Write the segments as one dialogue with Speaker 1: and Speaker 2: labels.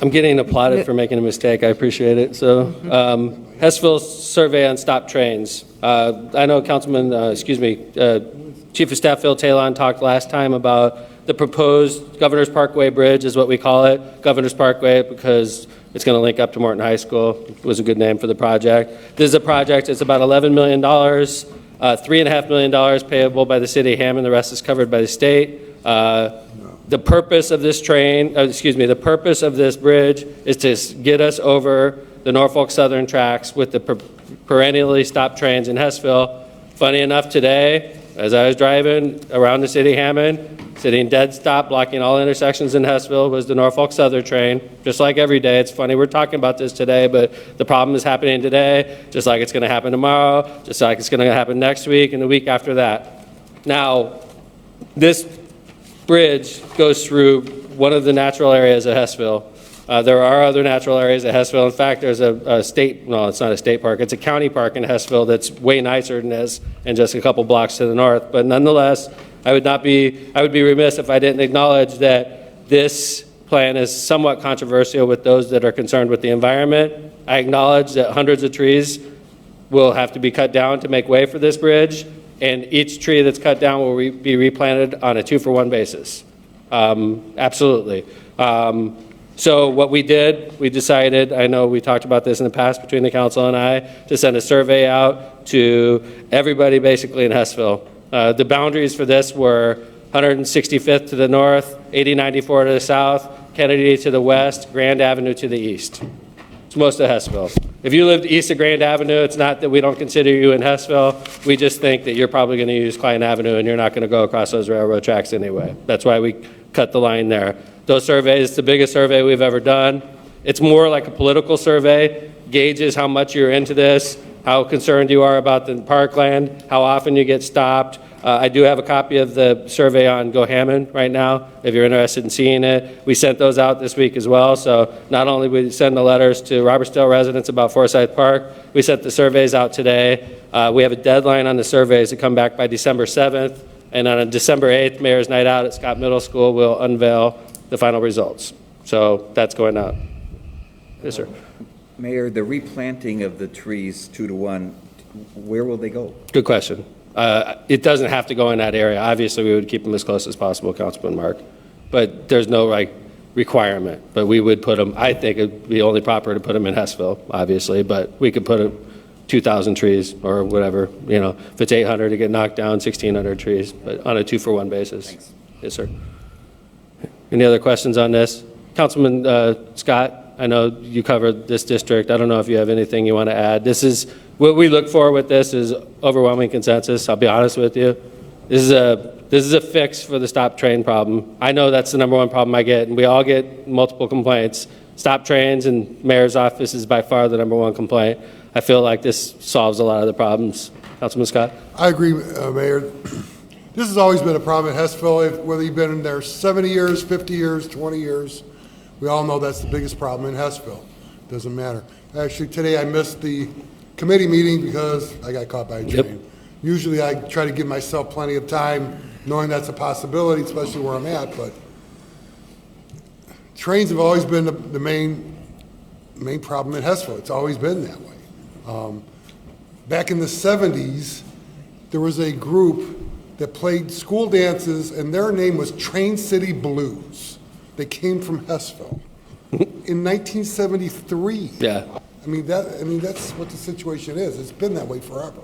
Speaker 1: I'm getting applauded for making a mistake. I appreciate it. So, Hessville survey on stop trains. I know Chief of Staff Phil Talon talked last time about the proposed Governor's Parkway Bridge is what we call it. Governor's Parkway because it's going to link up to Morton High School. It was a good name for the project. This is a project, it's about $11 million, $3.5 million payable by the city of Hammond. The rest is covered by the state. The purpose of this the purpose of this bridge is to get us over the Norfolk Southern tracks with the perennially stopped trains in Hessville. Funny enough, today, as I was driving around the city of Hammond, sitting dead stop, blocking all intersections in Hessville was the Norfolk Southern train, just like every day. It's funny we're talking about this today, but the problem is happening today, just like it's going to happen tomorrow, just like it's going to happen next week and the week after that. Now, this bridge goes through one of the natural areas of Hessville. There are other natural areas of Hessville. In fact, there's a state, no, it's not a state park, it's a county park in Hessville that's way nicer than this and just a couple blocks to the north. But nonetheless, I would be remiss if I didn't acknowledge that this plan is somewhat controversial with those that are concerned with the environment. I acknowledge that hundreds of trees will have to be cut down to make way for this bridge, and each tree that's cut down will be replanted on a 2-for-1 basis. Absolutely. So what we did, we decided, I know we talked about this in the past between the council and I, to send a survey out to everybody basically in Hessville. The boundaries for this were 165th to the north, 8094 to the south, Kennedy to the west, Grand Avenue to the east. It's most of Hessville. If you lived east of Grand Avenue, it's not that we don't consider you in Hessville. We just think that you're probably going to use Klein Avenue and you're not going to go across those railroad tracks anyway. That's why we cut the line there. Those surveys, it's the biggest survey we've ever done. It's more like a political survey, gauges how much you're into this, how concerned you are about the parkland, how often you get stopped. I do have a copy of the survey on Go Hammond right now, if you're interested in seeing it. We sent those out this week as well, so not only we send the letters to Robertsdale residents about Forsyth Park, we sent the surveys out today. We have a deadline on the surveys to come back by December 7th, and on December 8th, Mayor's Night Out at Scott Middle School will unveil the final results. So that's going out. Yes, sir.
Speaker 2: Mayor, the replanting of the trees 2-to-1, where will they go?
Speaker 1: Good question. It doesn't have to go in that area. Obviously, we would keep them as close as possible, Councilman Mark, but there's no requirement. But we would put them, I think it'd be only proper to put them in Hessville, obviously, but we could put 2,000 trees or whatever, you know, if it's 800 to get knocked down, 1,600 trees, but on a 2-for-1 basis. Thanks. Yes, sir. Any other questions on this? Councilman Scott, I know you covered this district. I don't know if you have anything you want to add. This is, what we look for with this is overwhelming consensus. I'll be honest with you. This is a fix for the stop train problem. I know that's the #1 problem I get, and we all get multiple complaints. Stop trains and mayor's office is by far the #1 complaint. I feel like this solves a lot of the problems. Councilman Scott?
Speaker 3: I agree, Mayor. This has always been a problem in Hessville, whether you've been in there 70 years, 50 years, 20 years. We all know that's the biggest problem in Hessville. Doesn't matter. Actually, today I missed the committee meeting because I got caught by a train.
Speaker 1: Yep.
Speaker 3: Usually I try to give myself plenty of time, knowing that's a possibility, especially where I'm at, but trains have always been the main problem in Hessville. It's always been that way. Back in the 70s, there was a group that played school dances, and their name was Train City Blues. They came from Hessville in 1973.
Speaker 1: Yeah.
Speaker 3: I mean, that's what the situation is. It's been that way forever.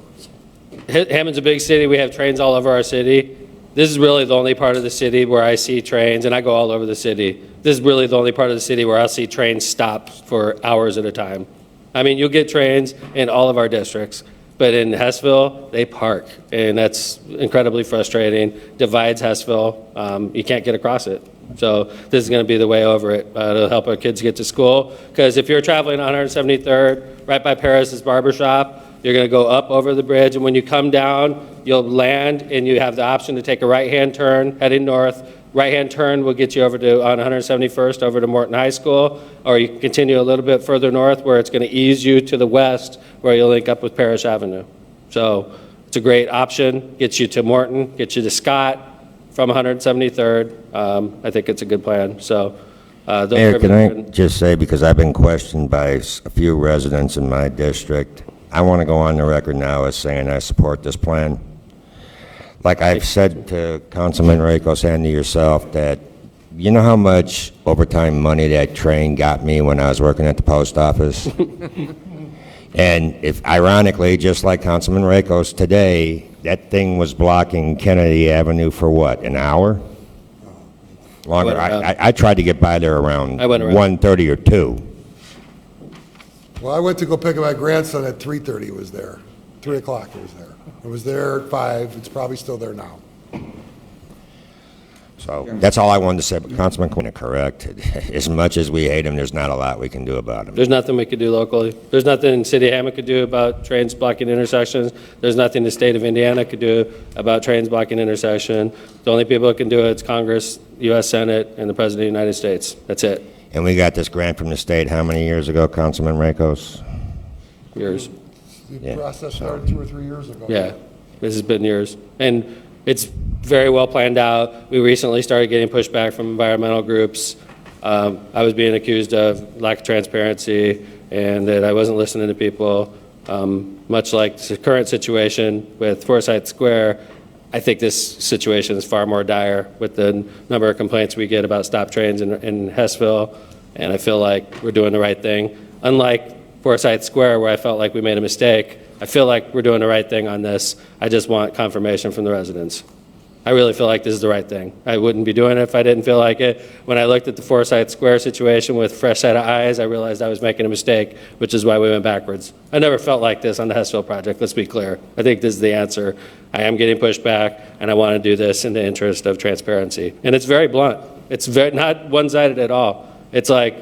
Speaker 1: Hammond's a big city. We have trains all over our city. This is really the only part of the city where I see trains, and I go all over the city. This is really the only part of the city where I'll see trains stop for hours at a time. I mean, you'll get trains in all of our districts, but in Hessville, they park, and that's incredibly frustrating. Divides Hessville. You can't get across it. So this is going to be the way over it. It'll help our kids get to school, because if you're traveling on 173rd, right by Paris's Barbershop, you're going to go up over the bridge, and when you come down, you'll land, and you have the option to take a right-hand turn heading north. Right-hand turn will get you over to, on 171st, over to Morton High School, or you can continue a little bit further north where it's going to ease you to the west where you'll link up with Parrish Avenue. So it's a great option, gets you to Morton, gets you to Scott from 173rd. I think it's a good plan. So Those
Speaker 4: Mayor,
Speaker 1: are-
Speaker 4: can I just say, because I've been questioned by a few residents in my district, I want to go on the record now as saying I support this plan. Like I've said to Councilman Rakos and to yourself, that you know how much overtime money that train got me when I was working at the post office? And if, ironically, just like Councilman Rakos today, that thing was blocking Kennedy Avenue for what, an hour? Longer.
Speaker 1: went around.
Speaker 4: I tried to get by there around
Speaker 1: I went around.
Speaker 4: 1:30 or 2.
Speaker 3: Well, I went to go pick up my grandson at 3:30, it was there. 3 o'clock it was there. It was there at 5, it's probably still there now.
Speaker 4: So that's all I wanted to say, but Councilman Quinn, correct. As much as we hate him, there's not a lot we can do about him.
Speaker 1: There's nothing we could do locally. There's nothing City of Hammond could do about trains blocking intersections. There's nothing the state of Indiana could do about trains blocking intersection. The only people that can do it is Congress, U.S. Senate, and the President of the United States. That's it.
Speaker 4: And we got this grant from the state how many years ago, Councilman Rakos?
Speaker 1: Yours.
Speaker 3: The
Speaker 4: Yeah,
Speaker 3: process started 2 or 3 years ago.
Speaker 1: Yeah, this has been years. And it's very well planned out. We recently started getting pushback from environmental groups. I was being accused of lack of transparency and that I wasn't listening to people. Much like the current situation with Forsyth Square, I think this situation is far more dire with the number of complaints we get about stop trains in Hessville, and I feel like we're doing the right thing. Unlike Forsyth Square, where I felt like we made a mistake, I feel like we're doing the right thing on this. I just want confirmation from the residents. I really feel like this is the right thing. I wouldn't be doing it if I didn't feel like it. When I looked at the Forsyth Square situation with fresh set of eyes, I realized I was making a mistake, which is why we went backwards. I never felt like this on the Hessville project, let's be clear. I think this is the answer. I am getting pushed back, and I want to do this in the interest of transparency. And it's very blunt. It's very, not one-sided at all. It's like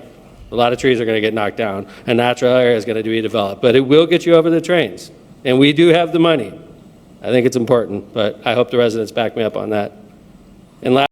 Speaker 1: a lot of trees are going to get knocked down. A natural area is going to be developed, but it will get you over the trains. And we do have the money. I think it's important, but I hope the residents back me up on that. And last